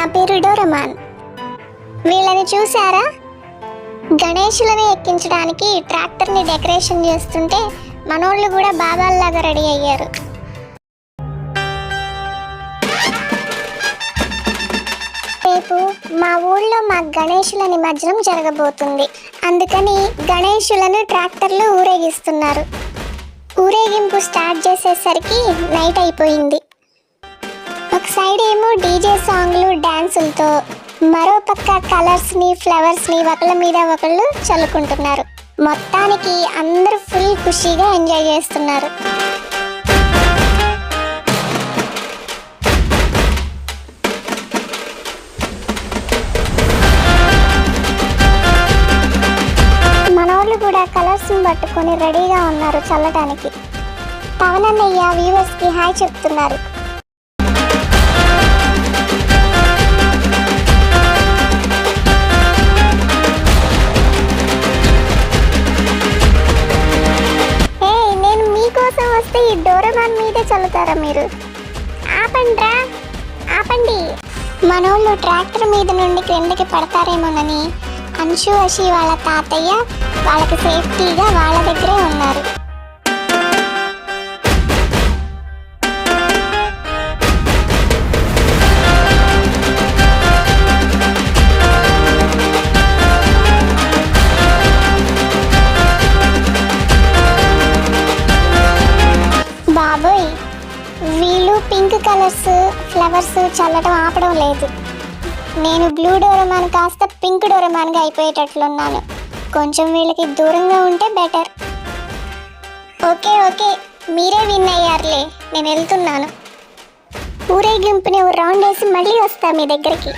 నా పేరు డోరమాన్. వీళ్ళని చూసారా? గణేషులని ఎక్కించడానికి ట్రాక్టర్ని డెకరేషన్ చేస్తుంటే మనోళ్ళు కూడా బాబాల్లాగా రెడీ అయ్యారు. రేపు మా ఊళ్ళో మా గణేషుల నిమజ్జనం జరగబోతుంది. అందుకని గణేషులను ట్రాక్టర్లు ఊరేగిస్తున్నారు. ఊరేగింపు స్టార్ట్ చేసేసరికి నైట్ అయిపోయింది. ఒక సైడ్ ఏమో డీజే సాంగ్లు డ్యాన్సులతో, మరో పక్క కలర్స్ని ఫ్లవర్స్ని ఒకళ్ళ మీద ఒకళ్ళు చల్లుకుంటున్నారు. మొత్తానికి అందరూ ఫుల్ ఖుషీగా ఎంజాయ్ చేస్తున్నారు. మనోళ్ళు కూడా కలర్స్ని పట్టుకొని రెడీగా ఉన్నారు చల్లటానికి. పవన్ అన్నయ్య వ్యూవర్స్కి హాయ్ చెప్తున్నారు. వస్తే ఈ డోరమాన్ మీదే చల్లుతారా మీరు? ఆపండి. మనోళ్ళు ట్రాక్టర్ మీద నుండి క్రిందకి పడతారేమోనని అంశు అషి వాళ్ళ తాతయ్య వాళ్ళకి సేఫ్టీగా వాళ్ళ దగ్గరే ఉన్నారు. బాబోయ్, వీళ్ళు పింక్ కలర్స్ ఫ్లవర్స్ చల్లటం ఆపడం లేదు. నేను బ్లూ డోరమాన్ కాస్త పింక్ డోరమాన్గా అయిపోయేటట్లున్నాను. కొంచెం వీళ్ళకి దూరంగా ఉంటే బెటర్. ఓకే, మీరే విన్ అయ్యారులే, నేను వెళ్తున్నాను. ఊరేగింపుని ఓ రౌండ్ వేసి మళ్ళీ వస్తా మీ దగ్గరికి.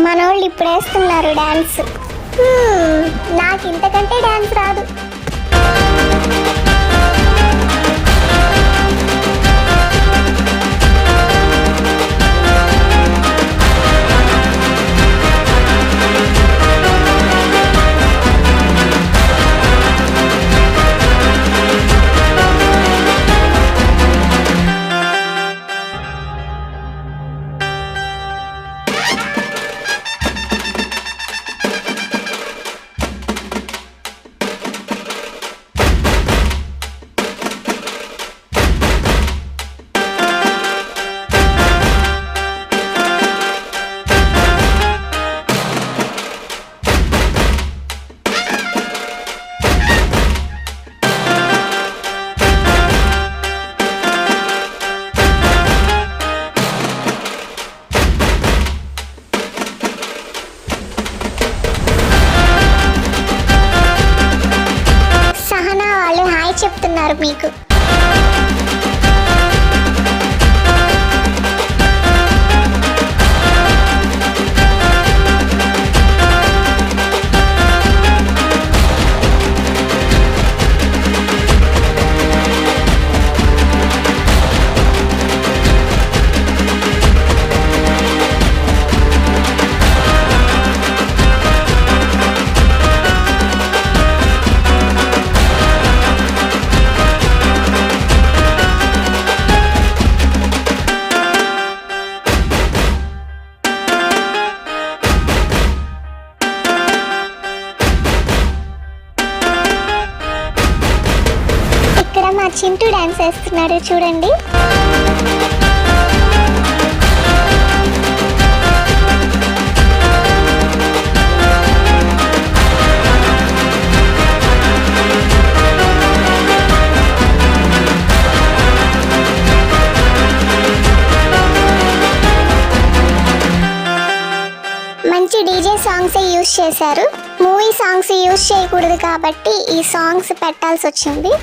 మనోళ్ళు ఇప్పుడు వేస్తున్నారు డ్యాన్స్. నాకు ఇంతకంటే డ్యాన్స్ రాదు. చెప్తున్నారు మీకు. మా చింటూ డాన్స్ వేస్తున్నాడు చూడండి. చేశారు. మూవీ సాంగ్స్ యూజ్ చేయకూడదు కాబట్టి ఈ సాంగ్స్ పెట్టాల్సి వచ్చింది.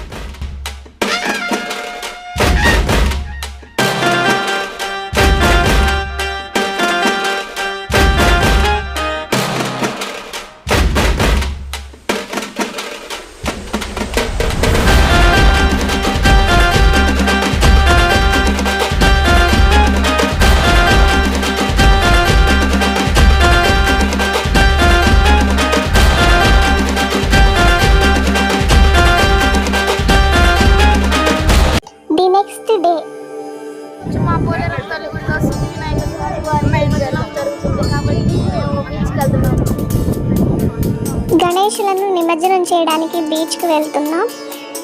గణేషులను నిమజ్జనం చేయడానికి బీచ్కి వెళ్తున్నాం.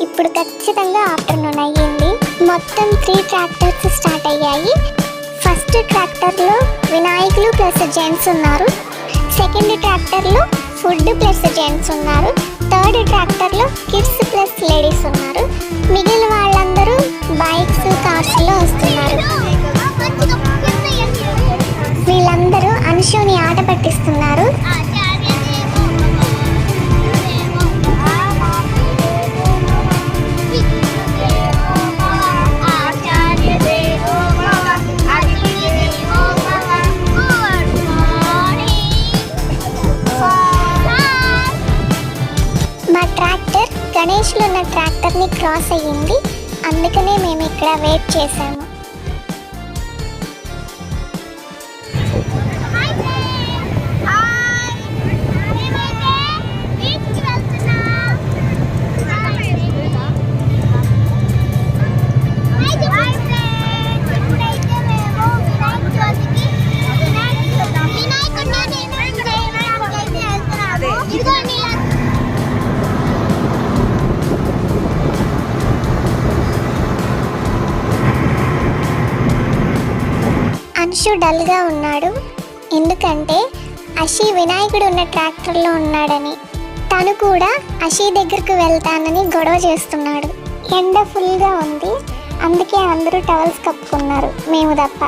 ఇప్పుడు ఖచ్చితంగా ఆఫ్టర్నూన్ అయ్యింది. మొత్తం 3 ట్రాక్టర్స్ స్టార్ట్ అయ్యాయి. ఫస్ట్ ట్రాక్టర్లో వినాయకులు ప్లస్ జెంట్స్ ఉన్నారు. సెకండ్ ట్రాక్టర్లో ఫుడ్ ప్లస్ జెంట్స్ ఉన్నారు. థర్డ్ ట్రాక్టర్లో కిడ్స్ ప్లస్ లేడీస్ ఉన్నారు. మిగిలిన వాళ్ళందరూ బైక్స్ కార్స్లో వస్తున్నారు. వీళ్ళందరూ అంశుని ఆట పట్టిస్తున్నారు. మా ట్రాక్టర్ గణేష్లో ఉన్న ట్రాక్టర్ని క్రాస్ అయ్యింది. అందుకనే మేము ఇక్కడ వెయిట్ చేసాము. అంశు డల్గా ఉన్నాడు. ఎందుకంటే అషి వినాయకుడు ఉన్న ట్రాక్టర్లో ఉన్నాడని. తను కూడా అషి దగ్గరకు వెళ్తానని గొడవ చేస్తున్నాడు. ఎండ ఫుల్గా ఉంది, అందుకే అందరూ టవల్స్ కప్పుకున్నారు, మేము తప్ప.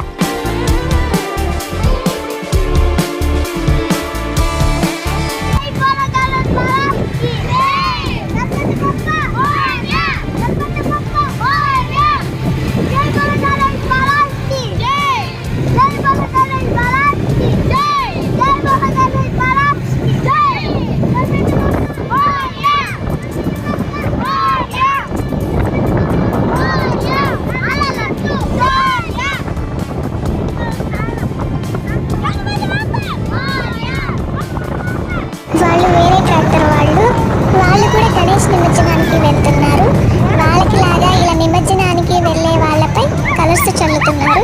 వాళ్ళు కూడా గణేష్ నిమజ్జనానికి వెళ్తున్నారు. వాళ్ళకి లాగా ఇలా నిమజ్జనానికి వెళ్ళే వాళ్ళపై కలర్స్ చల్లుతున్నారు.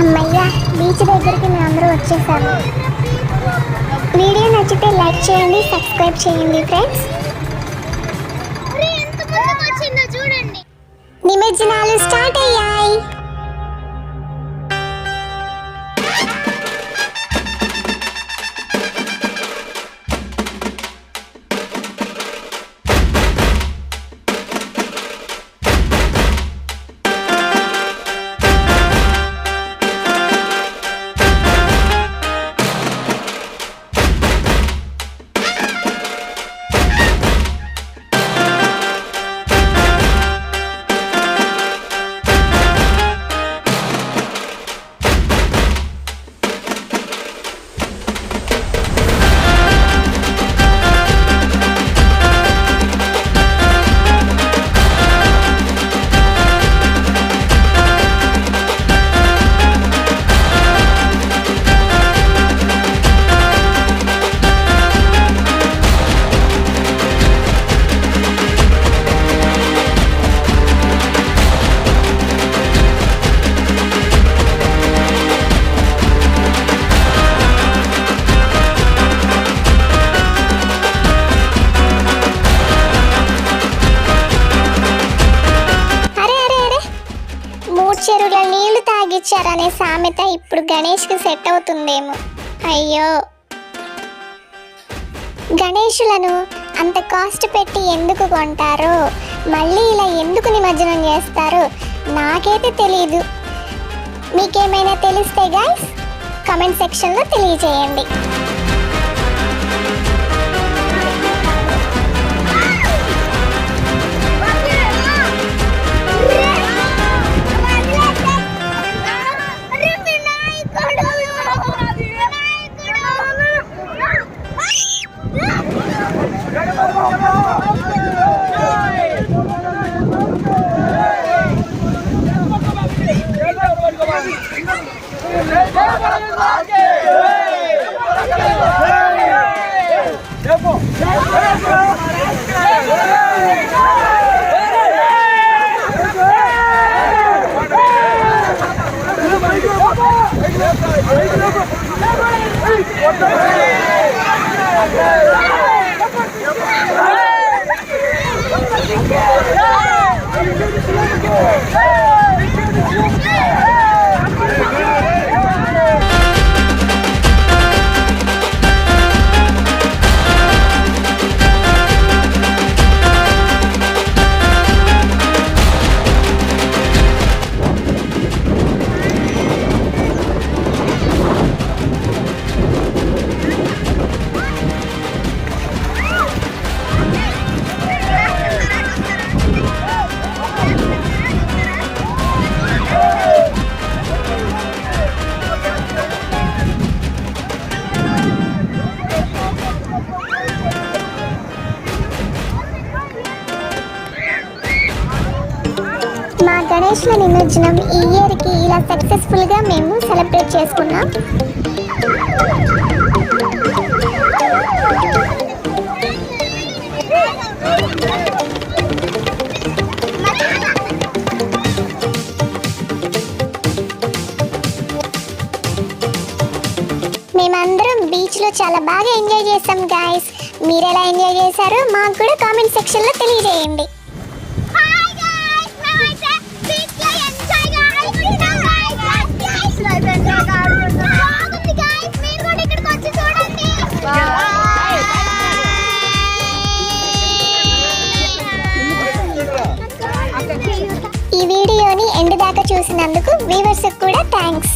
అమ్మయ్య, బీచ్ దగ్గరికి మేము అందరూ వచ్చేసాము. వీడియో నచ్చితే లైక్ చేయండి, సబ్స్క్రైబ్ చేయండి ఫ్రెండ్స్. నిమజ్జనాలు స్టార్ట్ అయ్యాయి. నాణ్యత ఇప్పుడు గణేష్కి సెట్ అవుతుందేమో. అయ్యో, గణేషులను అంత కాస్ట్ పెట్టి ఎందుకు కొంటారో, మళ్ళీ ఇలా ఎందుకు నిమజ్జనం చేస్తారో నాకైతే తెలీదు. మీకేమైనా తెలిస్తే గైస్ కామెంట్ సెక్షన్లో తెలియజేయండి. మా గణేష్ల నిమజ్జనం ఈ ఇయర్కి ఇలా సక్సెస్ఫుల్గా మేము సెలబ్రేట్ చేసుకున్నాం. మేమందరం బీచ్లో చాలా బాగా ఎంజాయ్ చేసాం గైస్. మీరు ఎలా ఎంజాయ్ చేశారో మాకు కూడా కామెంట్ సెక్షన్లో తెలియజేయండి. ఈ వీడియోని ఎండ్ దాకా చూసినందుకు వ్యూవర్స్కి కూడా థ్యాంక్స్.